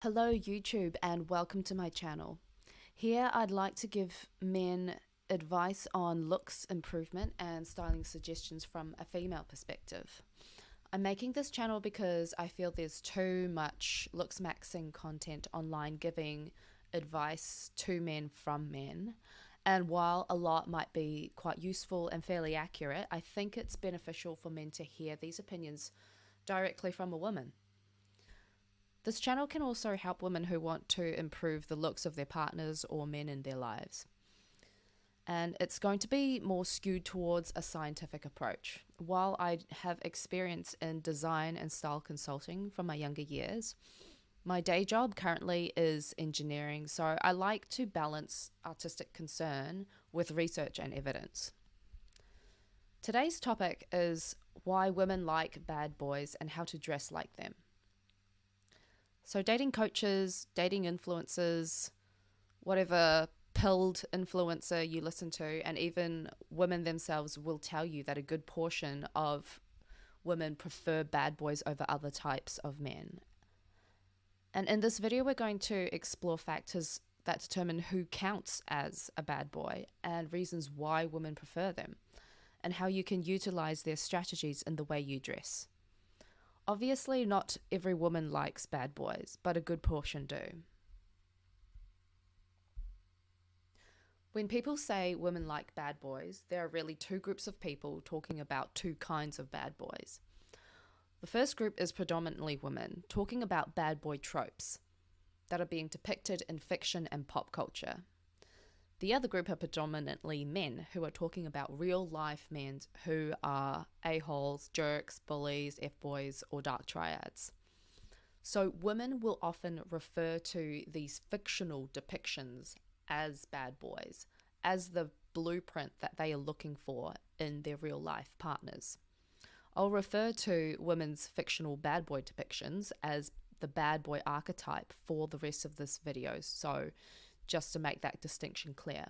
Hello YouTube and welcome to my channel. Here I'd like to give men advice on looks improvement and styling suggestions from a female perspective. I'm making this channel because I feel there's too much looks maxing content online giving advice to men from men. And while a lot might be quite useful and fairly accurate, I think it's beneficial for men to hear these opinions directly from a woman. This channel can also help women who want to improve the looks of their partners or men in their lives. And it's going to be more skewed towards a scientific approach. While I have experience in design and style consulting from my younger years, my day job currently is engineering, so I like to balance artistic concern with research and evidence. Today's topic is why women like bad boys and how to dress like them. So dating coaches, dating influencers, whatever pilled influencer you listen to, and even women themselves will tell you that a good portion of women prefer bad boys over other types of men. And in this video, we're going to explore factors that determine who counts as a bad boy and reasons why women prefer them, and how you can utilize their strategies in the way you dress. Obviously, not every woman likes bad boys, but a good portion do. When people say women like bad boys, there are really two groups of people talking about two kinds of bad boys. The first group is predominantly women, talking about bad boy tropes that are being depicted in fiction and pop culture. The other group are predominantly men who are talking about real-life men who are a-holes, jerks, bullies, f-boys, or dark triads. So women will often refer to these fictional depictions as bad boys, as the blueprint that they are looking for in their real-life partners. I'll refer to women's fictional bad boy depictions as the bad boy archetype for the rest of this video, so just to make that distinction clear.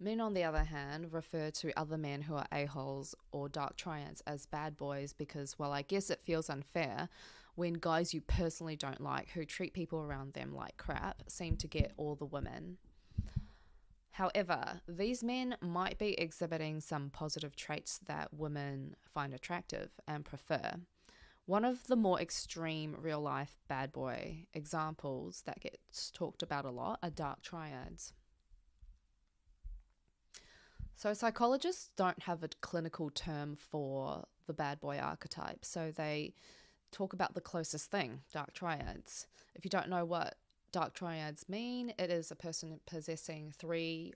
Men, on the other hand, refer to other men who are a-holes or dark triads as bad boys because, well, I guess it feels unfair when guys you personally don't like who treat people around them like crap seem to get all the women. However, these men might be exhibiting some positive traits that women find attractive and prefer. One of the more extreme real-life bad boy examples that gets talked about a lot are dark triads. So psychologists don't have a clinical term for the bad boy archetype, so they talk about the closest thing, dark triads. If you don't know what dark triads mean, it is a person possessing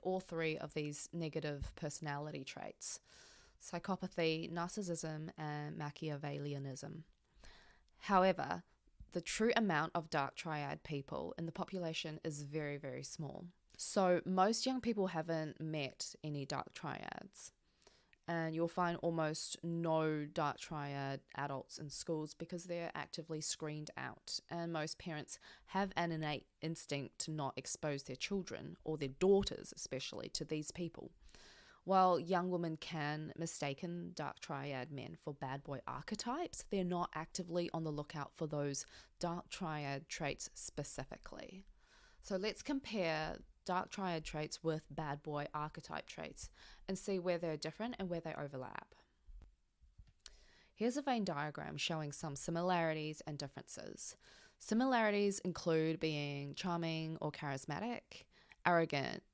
all three of these negative personality traits: psychopathy, narcissism, and Machiavellianism. However, the true amount of dark triad people in the population is very, very small. So most young people haven't met any dark triads, and you'll find almost no dark triad adults in schools because they're actively screened out, and most parents have an innate instinct to not expose their children, or their daughters especially, to these people. While young women can mistaken dark triad men for bad boy archetypes, they're not actively on the lookout for those dark triad traits specifically. So let's compare dark triad traits with bad boy archetype traits and see where they're different and where they overlap. Here's a Venn diagram showing some similarities and differences. Similarities include being charming or charismatic, arrogant,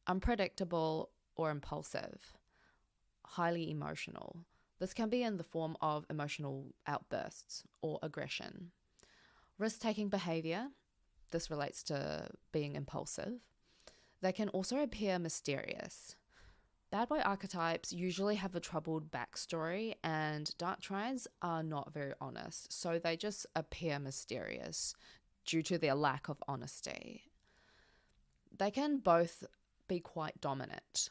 unpredictable, or impulsive, highly emotional. This can be in the form of emotional outbursts or aggression. Risk-taking behavior, this relates to being impulsive. They can also appear mysterious. Bad boy archetypes usually have a troubled backstory, and dark triads are not very honest, so they just appear mysterious due to their lack of honesty. They can both be quite dominant.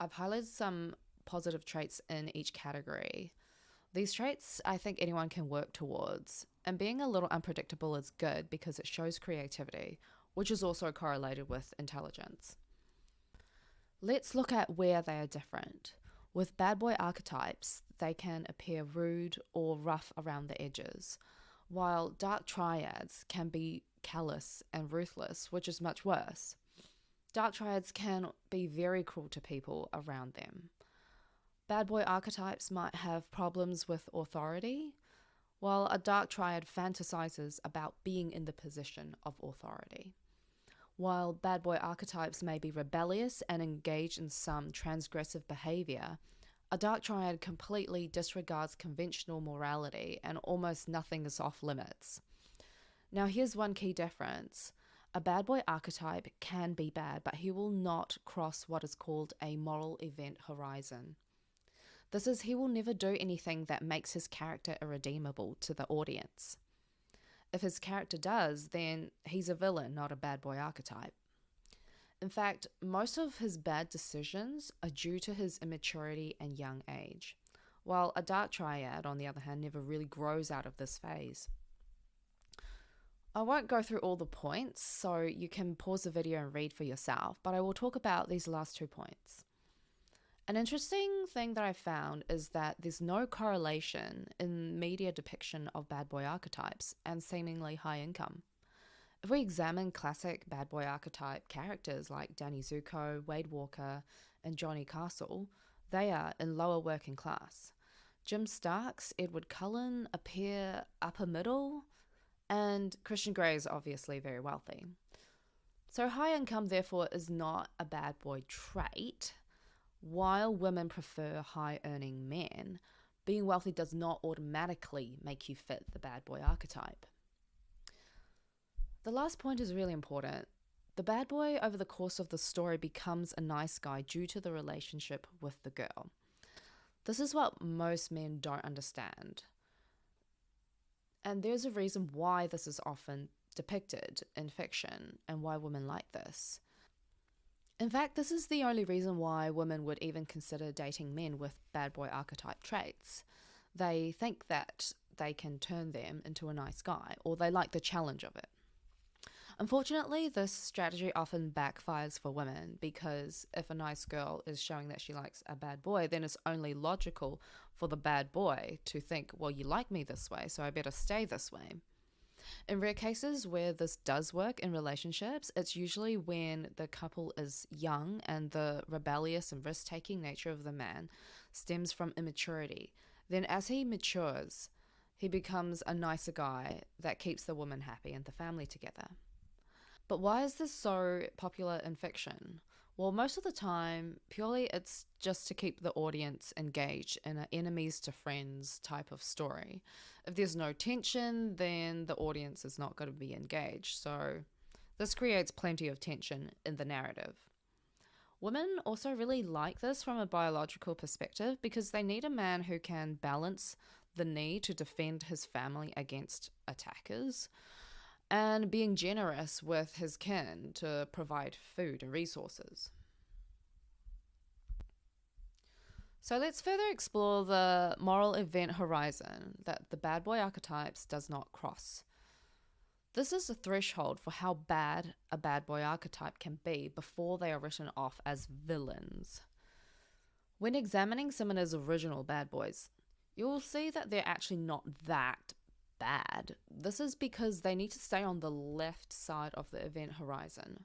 I've highlighted some positive traits in each category. These traits I think anyone can work towards, and being a little unpredictable is good because it shows creativity, which is also correlated with intelligence. Let's look at where they are different. With bad boy archetypes, they can appear rude or rough around the edges, while dark triads can be callous and ruthless, which is much worse. Dark triads can be very cruel to people around them. Bad boy archetypes might have problems with authority, while a dark triad fantasizes about being in the position of authority. While bad boy archetypes may be rebellious and engage in some transgressive behavior, a dark triad completely disregards conventional morality and almost nothing is off limits. Now, here's one key difference. A bad boy archetype can be bad, but he will not cross what is called a moral event horizon. This is, he will never do anything that makes his character irredeemable to the audience. If his character does, then he's a villain, not a bad boy archetype. In fact, most of his bad decisions are due to his immaturity and young age, while a dark triad, on the other hand, never really grows out of this phase. I won't go through all the points, so you can pause the video and read for yourself, but I will talk about these last 2 points. An interesting thing that I found is that there's no correlation in media depiction of bad boy archetypes and seemingly high income. If we examine classic bad boy archetype characters like Danny Zuko, Wade Walker, and Johnny Castle, they are in lower working class. Jim Starks, Edward Cullen appear upper middle, and Christian Grey is obviously very wealthy. So high income, therefore, is not a bad boy trait. While women prefer high-earning men, being wealthy does not automatically make you fit the bad boy archetype. The last point is really important. The bad boy over the course of the story becomes a nice guy due to the relationship with the girl. This is what most men don't understand. And there's a reason why this is often depicted in fiction and why women like this. In fact, this is the only reason why women would even consider dating men with bad boy archetype traits. They think that they can turn them into a nice guy, or they like the challenge of it. Unfortunately, this strategy often backfires for women because if a nice girl is showing that she likes a bad boy, then it's only logical for the bad boy to think, well, you like me this way, so I better stay this way. In rare cases where this does work in relationships, it's usually when the couple is young and the rebellious and risk-taking nature of the man stems from immaturity. Then as he matures, he becomes a nicer guy that keeps the woman happy and the family together. But why is this so popular in fiction? Well, most of the time, purely it's just to keep the audience engaged in an enemies to friends type of story. If there's no tension, then the audience is not going to be engaged. So this creates plenty of tension in the narrative. Women also really like this from a biological perspective because they need a man who can balance the need to defend his family against attackers and being generous with his kin to provide food and resources. So let's further explore the moral event horizon that the bad boy archetypes does not cross. This is a threshold for how bad a bad boy archetype can be before they are written off as villains. When examining someone's original bad boys, you'll see that they're actually not that bad. This is because they need to stay on the left side of the event horizon.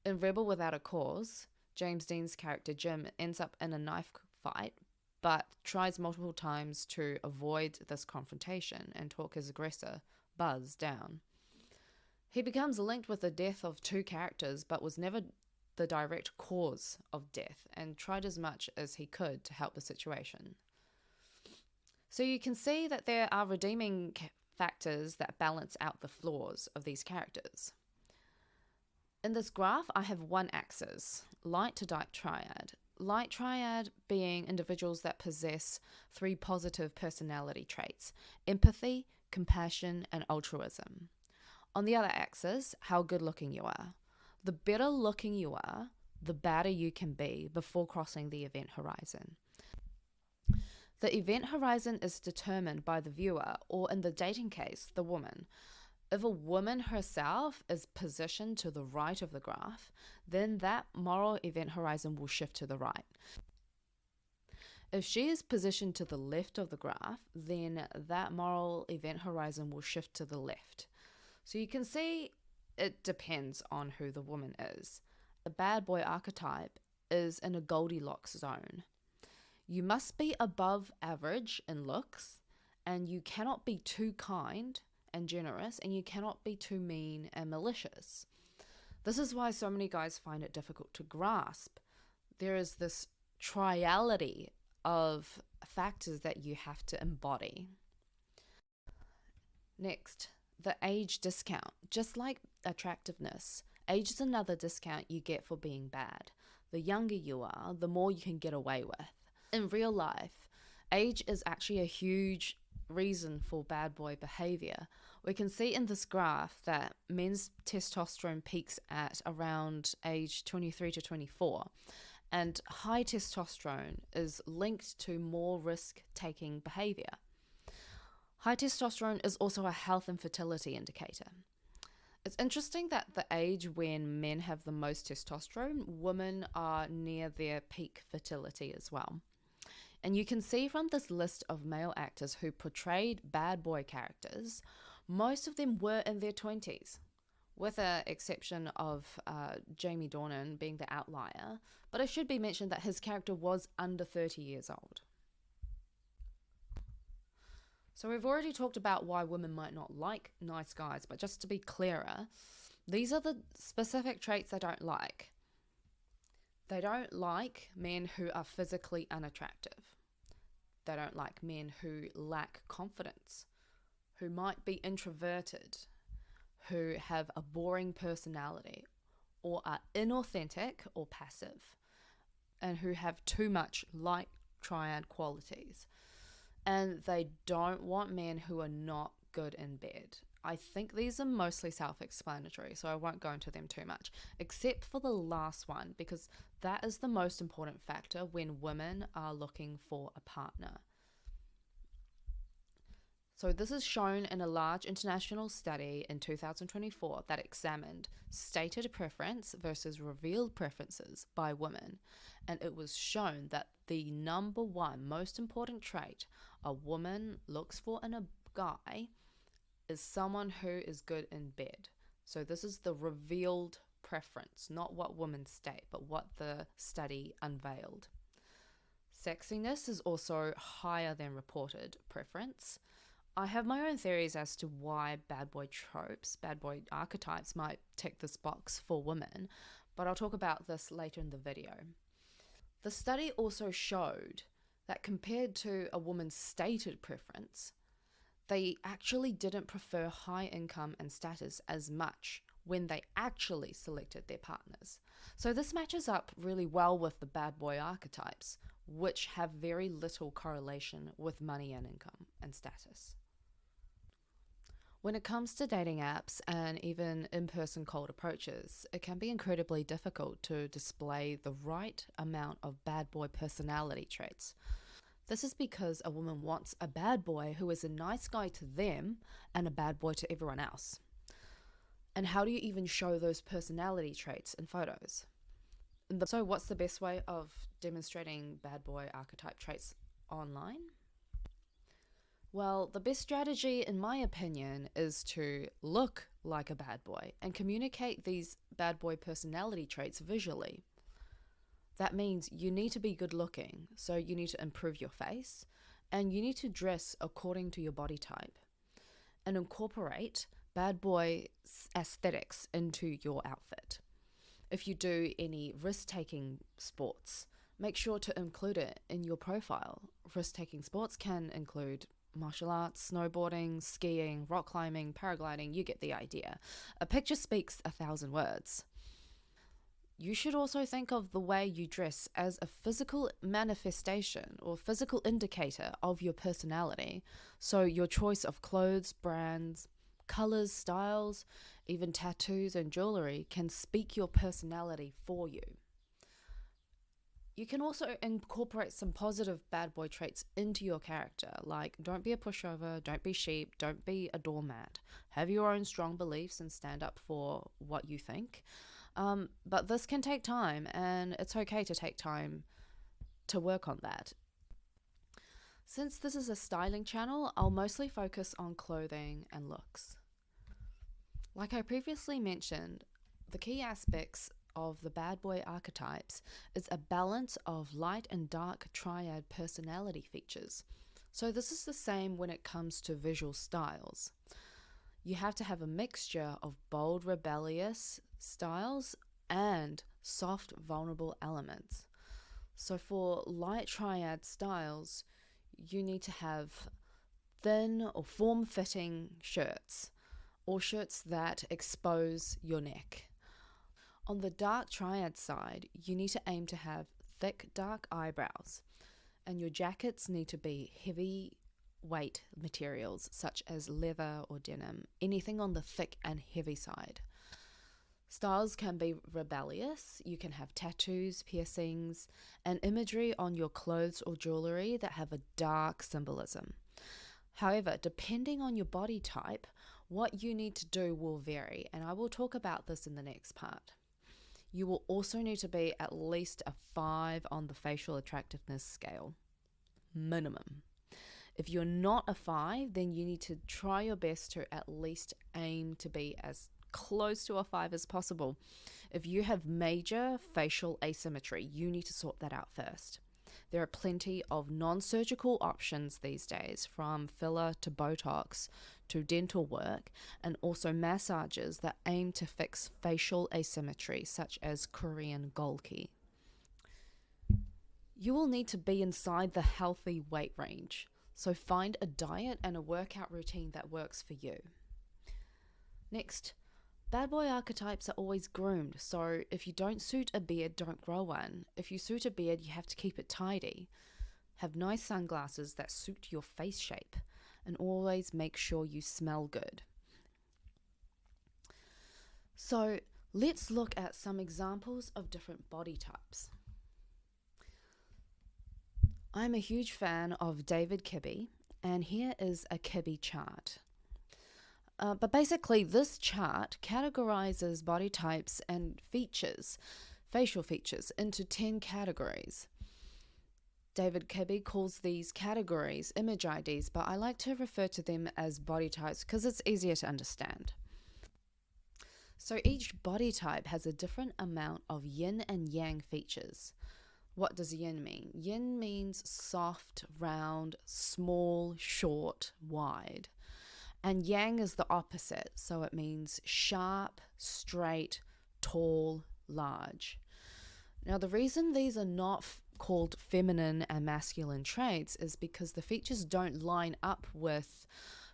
In Rebel Without a Cause, James Dean's character Jim ends up in a knife fight, but tries multiple times to avoid this confrontation and talk his aggressor, Buzz, down. He becomes linked with the death of 2 characters, but was never the direct cause of death and tried as much as he could to help the situation. So you can see that there are redeeming factors that balance out the flaws of these characters. In this graph, I have 1 axis, light to dark triad. Light triad being individuals that possess 3 positive personality traits: empathy, compassion, and altruism. On the other axis, how good looking you are. The better looking you are, the badder you can be before crossing the event horizon. The event horizon is determined by the viewer, or in the dating case, the woman. If a woman herself is positioned to the right of the graph, then that moral event horizon will shift to the right. If she is positioned to the left of the graph, then that moral event horizon will shift to the left. So you can see it depends on who the woman is. The bad boy archetype is in a Goldilocks zone. You must be above average in looks, and you cannot be too kind and generous, and you cannot be too mean and malicious. This is why so many guys find it difficult to grasp. There is this triality of factors that you have to embody. Next, the age discount. Just like attractiveness, age is another discount you get for being bad. The younger you are, the more you can get away with. In real life, age is actually a huge reason for bad boy behavior. We can see in this graph that men's testosterone peaks at around age 23 to 24, and high testosterone is linked to more risk-taking behavior. High testosterone is also a health and fertility indicator. It's interesting that the age when men have the most testosterone, women are near their peak fertility as well. And you can see from this list of male actors who portrayed bad boy characters, most of them were in their 20s, with the exception of Jamie Dornan being the outlier. But it should be mentioned that his character was under 30 years old. So we've already talked about why women might not like nice guys, but just to be clearer, these are the specific traits they don't like. They don't like men who are physically unattractive. They don't like men who lack confidence, who might be introverted, who have a boring personality, or are inauthentic or passive, and who have too much like triad qualities. And they don't want men who are not good in bed. I think these are mostly self-explanatory, so I won't go into them too much, except for the last one, because that is the most important factor when women are looking for a partner. So this is shown in a large international study in 2024 that examined stated preference versus revealed preferences by women. And it was shown that the number one most important trait a woman looks for in a guy is someone who is good in bed. So this is the revealed preference, not what women state, but what the study unveiled. Sexiness is also higher than reported preference. I have my own theories as to why bad boy tropes, bad boy archetypes might tick this box for women, but I'll talk about this later in the video. The study also showed that compared to a woman's stated preference, they actually didn't prefer high income and status as much when they actually selected their partners. So this matches up really well with the bad boy archetypes, which have very little correlation with money and income and status. When it comes to dating apps and even in-person cold approaches, it can be incredibly difficult to display the right amount of bad boy personality traits. This is because a woman wants a bad boy who is a nice guy to them and a bad boy to everyone else. And how do you even show those personality traits in photos? So what's the best way of demonstrating bad boy archetype traits online? Well, the best strategy, in my opinion, is to look like a bad boy and communicate these bad boy personality traits visually. That means you need to be good looking, so you need to improve your face, and you need to dress according to your body type, and incorporate bad boy aesthetics into your outfit. If you do any risk-taking sports, make sure to include it in your profile. Risk-taking sports can include martial arts, snowboarding, skiing, rock climbing, paragliding, you get the idea. A picture speaks 1,000 words. You should also think of the way you dress as a physical manifestation or physical indicator of your personality. So your choice of clothes, brands, colors, styles, even tattoos and jewelry can speak your personality for you. You can also incorporate some positive bad boy traits into your character, like don't be a pushover, don't be sheep, don't be a doormat. Have your own strong beliefs and stand up for what you think. But this can take time, and it's okay to take time to work on that. Since this is a styling channel, I'll mostly focus on clothing and looks. Like I previously mentioned, the key aspects of the bad boy archetypes is a balance of light and dark triad personality features. So this is the same when it comes to visual styles. You have to have a mixture of bold, rebellious styles and soft, vulnerable elements. So for light triad styles, you need to have thin or form-fitting shirts, or shirts that expose your neck. On the dark triad side, you need to aim to have thick, dark eyebrows, and your jackets need to be heavy weight materials such as leather or denim, anything on the thick and heavy side. Styles can be rebellious. You can have tattoos, piercings, and imagery on your clothes or jewelry that have a dark symbolism. However, depending on your body type, what you need to do will vary, and I will talk about this in the next part. You will also need to be at least a 5 on the facial attractiveness scale, minimum. If you're not a 5, then you need to try your best to at least aim to be as close to a 5 as possible. If you have major facial asymmetry, you need to sort that out first. There are plenty of non-surgical options these days, from filler to Botox to dental work, and also massages that aim to fix facial asymmetry, such as Korean Golki. You will need to be inside the healthy weight range, so find a diet and a workout routine that works for you. Next, bad boy archetypes are always groomed, so if you don't suit a beard, don't grow one. If you suit a beard, you have to keep it tidy. Have nice sunglasses that suit your face shape, and always make sure you smell good. So let's look at some examples of different body types. I'm a huge fan of David Kibbe, and here is a Kibbe chart. But basically, this chart categorizes body types and features, facial features, into 10 categories. David Kibbe calls these categories Image IDs, but I like to refer to them as body types because it's easier to understand. So each body type has a different amount of yin and yang features. What does yin mean? Yin means soft, round, small, short, wide. And yang is the opposite, so it means sharp, straight, tall, large. Now, the reason these are not called feminine and masculine traits is because the features don't line up with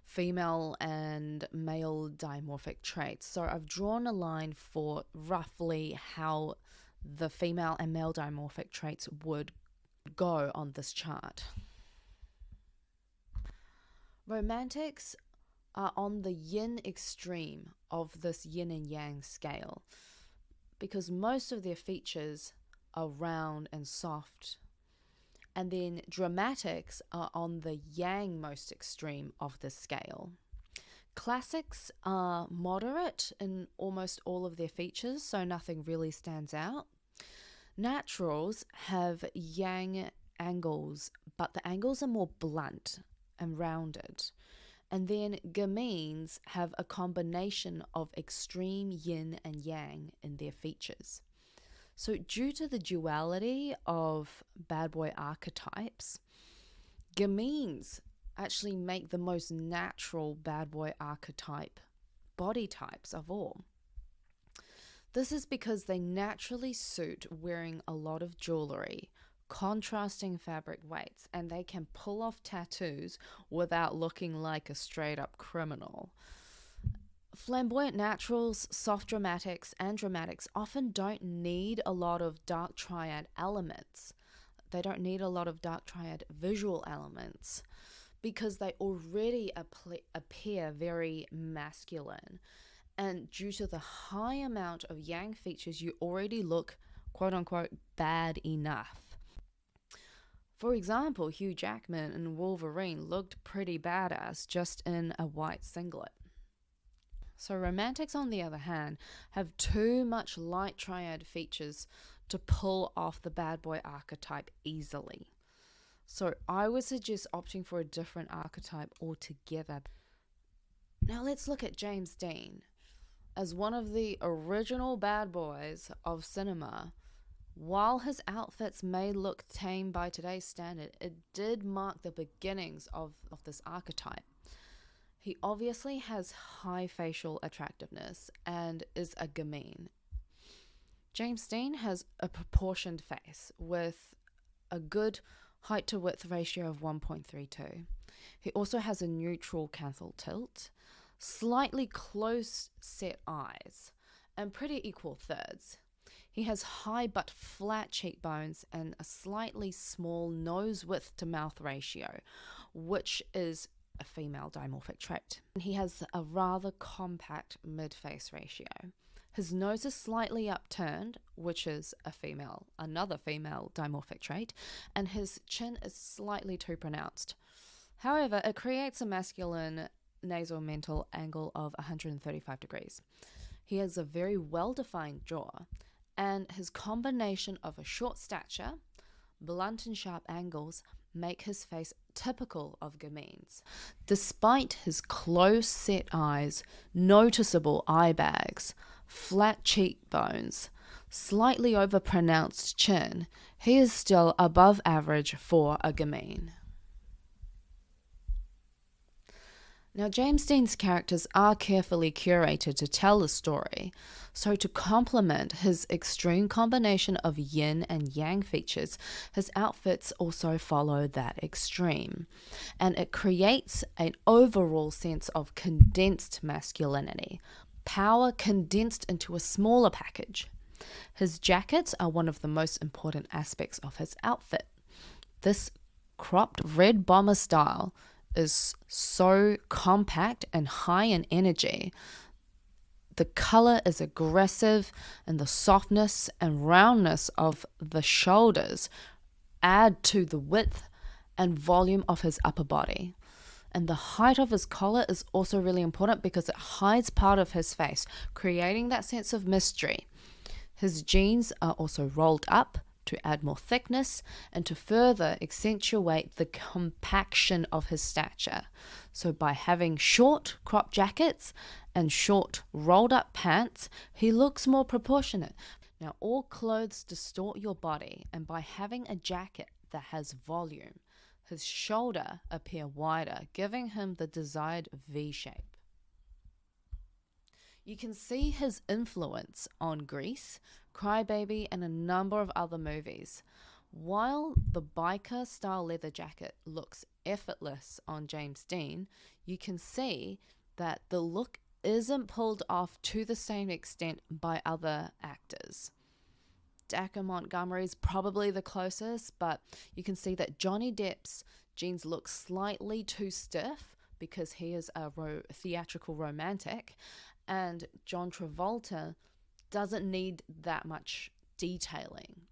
female and male dimorphic traits. So I've drawn a line for roughly how the female and male dimorphic traits would go on this chart. Romantics are on the yin extreme of this yin and yang scale because most of their features are round and soft. And then dramatics are on the yang most extreme of the scale. Classics are moderate in almost all of their features, so nothing really stands out. Naturals have yang angles, but the angles are more blunt and rounded. And then gamines have a combination of extreme yin and yang in their features. So due to the duality of bad boy archetypes, gamines actually make the most natural bad boy archetype body types of all. This is because they naturally suit wearing a lot of jewelry, contrasting fabric weights, and they can pull off tattoos without looking like a straight up criminal. Flamboyant naturals, soft dramatics, and dramatics often don't need a lot of dark triad elements. They don't need a lot of dark triad visual elements because they already appear very masculine. And due to the high amount of yang features, you already look quote unquote bad enough. For example, Hugh Jackman in Wolverine looked pretty badass just in a white singlet. So romantics, on the other hand, have too much light triad features to pull off the bad boy archetype easily. So I would suggest opting for a different archetype altogether. Now let's look at James Dean. As one of the original bad boys of cinema, while his outfits may look tame by today's standard, it did mark the beginnings of this archetype. He obviously has high facial attractiveness and is a Gamine. James Dean has a proportioned face with a good height to width ratio of 1.32. He also has a neutral canthal tilt, slightly close set eyes, and pretty equal thirds. He has high but flat cheekbones and a slightly small nose width to mouth ratio, which is a female dimorphic trait. He has a rather compact mid-face ratio. His nose is slightly upturned, which is another female dimorphic trait, and his chin is slightly too pronounced. However, it creates a masculine nasal-mental angle of 135 degrees. He has a very well-defined jaw, and his combination of a short stature, blunt and sharp angles, make his face typical of Gamine's. Despite his close-set eyes, noticeable eye bags, flat cheekbones, slightly overpronounced chin, he is still above average for a Gamine. Now, James Dean's characters are carefully curated to tell a story, so to complement his extreme combination of yin and yang features, his outfits also follow that extreme, and it creates an overall sense of condensed masculinity, power condensed into a smaller package. His jackets are one of the most important aspects of his outfit. This cropped red bomber style is so compact and high in energy. The color is aggressive, and the softness and roundness of the shoulders add to the width and volume of his upper body. And the height of his collar is also really important because it hides part of his face, creating that sense of mystery. His jeans are also rolled up to add more thickness and to further accentuate the compaction of his stature. So by having short crop jackets and short rolled up pants, he looks more proportionate. Now, all clothes distort your body, and by having a jacket that has volume, his shoulder appear wider, giving him the desired V shape. You can see his influence on Grease, Crybaby, and a number of other movies. While the biker style leather jacket looks effortless on James Dean, you can see that the look isn't pulled off to the same extent by other actors. Dacre Montgomery's probably the closest, but you can see that Johnny Depp's jeans look slightly too stiff because he is a theatrical romantic, and John Travolta doesn't need that much detailing.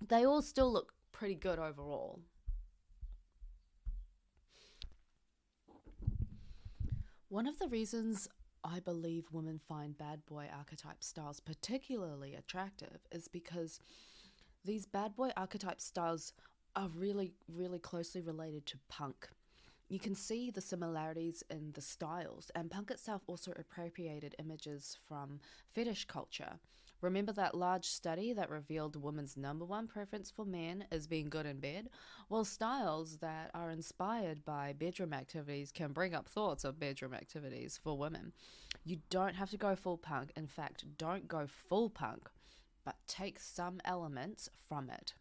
They all still look pretty good overall. One of the reasons I believe women find bad boy archetype styles particularly attractive is because these bad boy archetype styles are really, really closely related to punk. You can see the similarities in the styles, and punk itself also appropriated images from fetish culture. Remember that large study that revealed women's number one preference for men is being good in bed? Well, styles that are inspired by bedroom activities can bring up thoughts of bedroom activities for women. You don't have to go full punk. In fact, don't go full punk, but take some elements from it.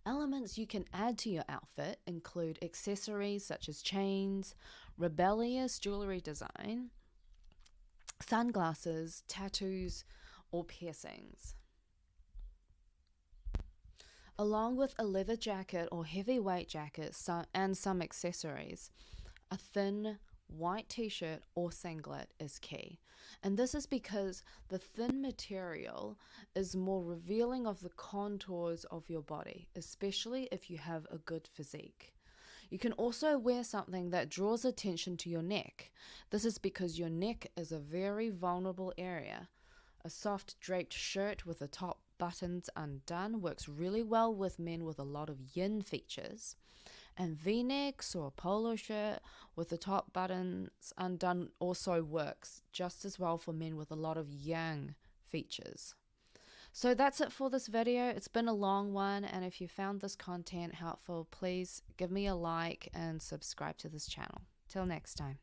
Elements you can add to your outfit include accessories such as chains, rebellious jewelry design, sunglasses, tattoos, or piercings. Along with a leather jacket or heavyweight jacket and some accessories, a thin white t-shirt or singlet is key. And this is because the thin material is more revealing of the contours of your body, especially if you have a good physique. You can also wear something that draws attention to your neck. This is because your neck is a very vulnerable area. A soft draped shirt with a top buttons undone works really well with men with a lot of yin features. And V-necks or a polo shirt with the top buttons undone also works just as well for men with a lot of yang features. So that's it for this video. It's been a long one, and if you found this content helpful, please give me a like and subscribe to this channel. Till next time.